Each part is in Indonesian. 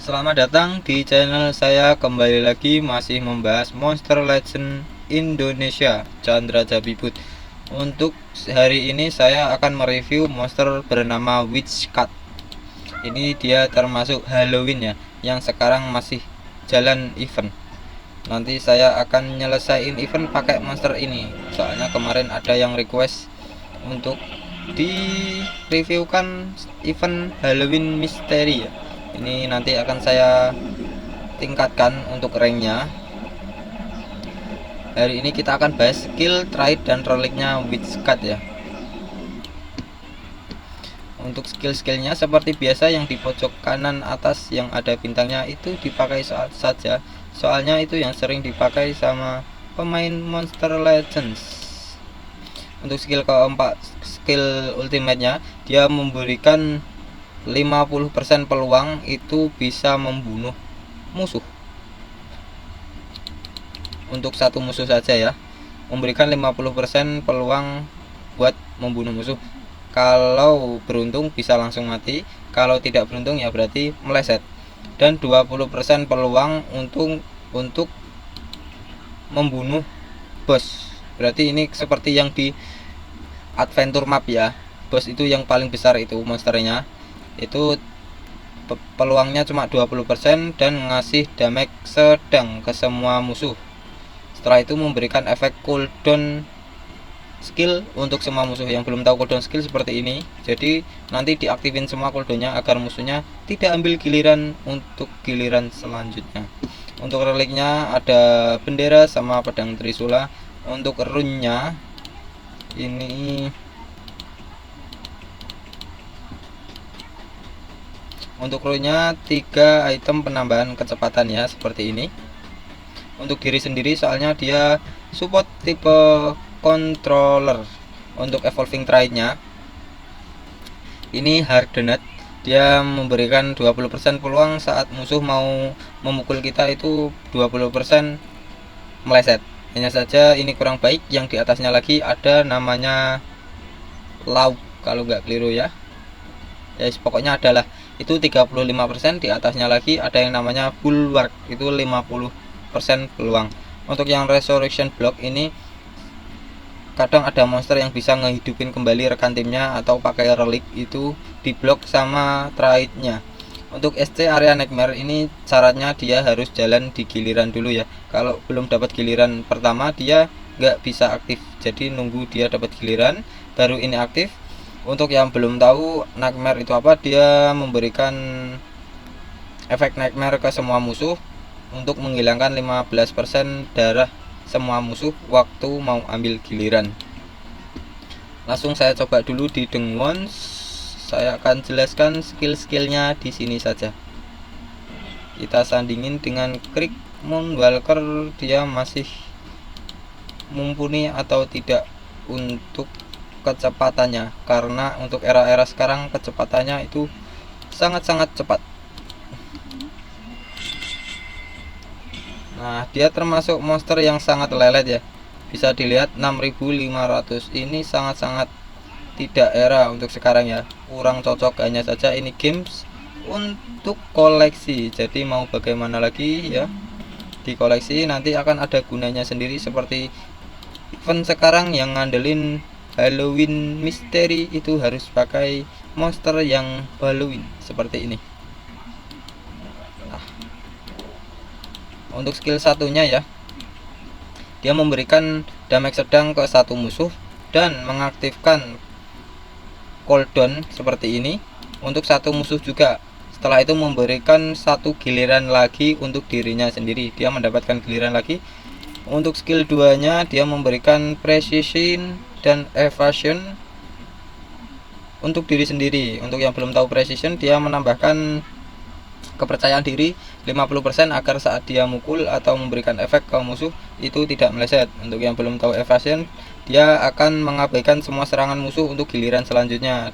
Selamat datang di channel saya. Kembali lagi masih membahas Monster Legend Indonesia, Chandra Jabibut. Untuk hari ini saya akan mereview monster bernama Witch Cat. Ini dia termasuk Halloween ya, yang sekarang masih jalan event. Nanti saya akan nyelesain event pakai monster ini. Soalnya kemarin ada yang request untuk di reviewkan event Halloween misteri ya. Ini nanti akan saya tingkatkan untuk ranknya. Hari ini kita akan bahas skill, trait, dan reliknya Witch Cat ya. Untuk skill-skillnya seperti biasa, yang di pojok kanan atas yang ada bintangnya itu dipakai saja, soalnya itu yang sering dipakai sama pemain Monster Legends. Untuk skill keempat, skill ultimate-nya, dia memberikan 50% peluang itu bisa membunuh musuh. Untuk satu musuh saja ya, memberikan 50% peluang buat membunuh musuh. Kalau beruntung bisa langsung mati, kalau tidak beruntung ya berarti meleset. Dan 20% peluang untuk membunuh bos. Berarti ini seperti yang di adventure map ya. Bos itu yang paling besar itu monsternya. Itu peluangnya cuma 20% dan ngasih damage sedang ke semua musuh. Setelah itu memberikan efek cooldown skill untuk semua musuh. Yang belum tahu cooldown skill seperti ini, jadi nanti diaktifin semua cooldownnya agar musuhnya tidak ambil giliran untuk giliran selanjutnya. Untuk reliknya ada bendera sama pedang trisula. Untuk runnya ini, untuk runnya 3 item penambahan kecepatan ya, seperti ini. Untuk diri sendiri soalnya dia support tipe controller. Untuk evolving trait-nya ini hardened, dia memberikan 20% peluang saat musuh mau memukul kita itu 20% meleset. Hanya saja ini kurang baik, yang di atasnya lagi ada namanya lauk kalau nggak keliru ya. Ya pokoknya adalah itu 35%, di atasnya lagi ada yang namanya bulwark, itu 50% peluang. Untuk yang resurrection block ini kadang ada monster yang bisa ngehidupin kembali rekan timnya atau pakai relik, itu diblok sama traitnya. Untuk SC area nightmare ini syaratnya dia harus jalan di giliran dulu ya. Kalau belum dapat giliran pertama dia nggak bisa aktif, jadi nunggu dia dapat giliran baru ini aktif. Untuk yang belum tahu nightmare itu apa, dia memberikan efek nightmare ke semua musuh untuk menghilangkan 15% darah semua musuh waktu mau ambil giliran. Langsung saya coba dulu di Dengwon. Saya akan jelaskan skill-skillnya di sini saja. Kita sandingin dengan Krieg Moonwalker, dia masih mumpuni atau tidak untuk kecepatannya, karena untuk era-era sekarang kecepatannya itu sangat-sangat cepat. Nah, dia termasuk monster yang sangat lelet ya. Bisa dilihat 6500, ini sangat-sangat tidak era untuk sekarang ya. Kurang cocok, hanya saja ini games untuk koleksi. Jadi mau bagaimana lagi ya, di koleksi nanti akan ada gunanya sendiri. Seperti event sekarang yang ngandelin Halloween misteri, itu harus pakai monster yang Halloween seperti ini. Untuk skill satunya ya, dia memberikan damage sedang ke satu musuh dan mengaktifkan cooldown seperti ini untuk satu musuh juga. Setelah itu memberikan satu giliran lagi untuk dirinya sendiri, dia mendapatkan giliran lagi. Untuk skill 2 nya dia memberikan precision dan evasion untuk diri sendiri. Untuk yang belum tahu precision, dia menambahkan kepercayaan diri 50% agar saat dia mukul atau memberikan efek ke musuh itu tidak meleset. Untuk yang belum tahu evasion, dia akan mengabaikan semua serangan musuh untuk giliran selanjutnya,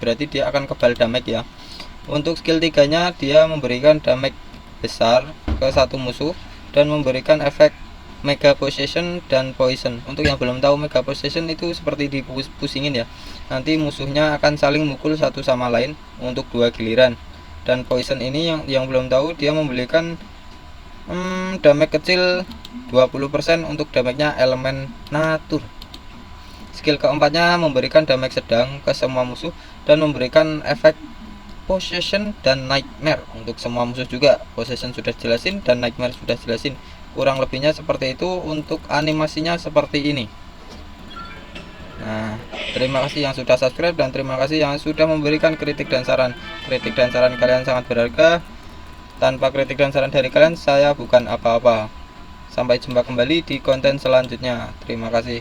berarti dia akan kebal damage ya. Untuk skill 3 nya dia memberikan damage besar ke satu musuh dan memberikan efek mega possession dan poison. Untuk yang belum tahu mega possession itu seperti dipusingin ya, nanti musuhnya akan saling mukul satu sama lain untuk 2 giliran. Dan poison ini yang belum tahu, dia memberikan damage kecil 20% untuk damage-nya elemen natur. Skill keempatnya memberikan damage sedang ke semua musuh dan memberikan efek possession dan nightmare untuk semua musuh juga. Possession sudah jelasin dan nightmare sudah jelasin. Kurang lebihnya seperti itu. Untuk animasinya seperti ini. Nah, terima kasih yang sudah subscribe dan terima kasih yang sudah memberikan kritik dan saran. Kritik dan saran kalian sangat berharga. Tanpa kritik dan saran dari kalian, saya bukan apa-apa. Sampai jumpa kembali di konten selanjutnya. Terima kasih.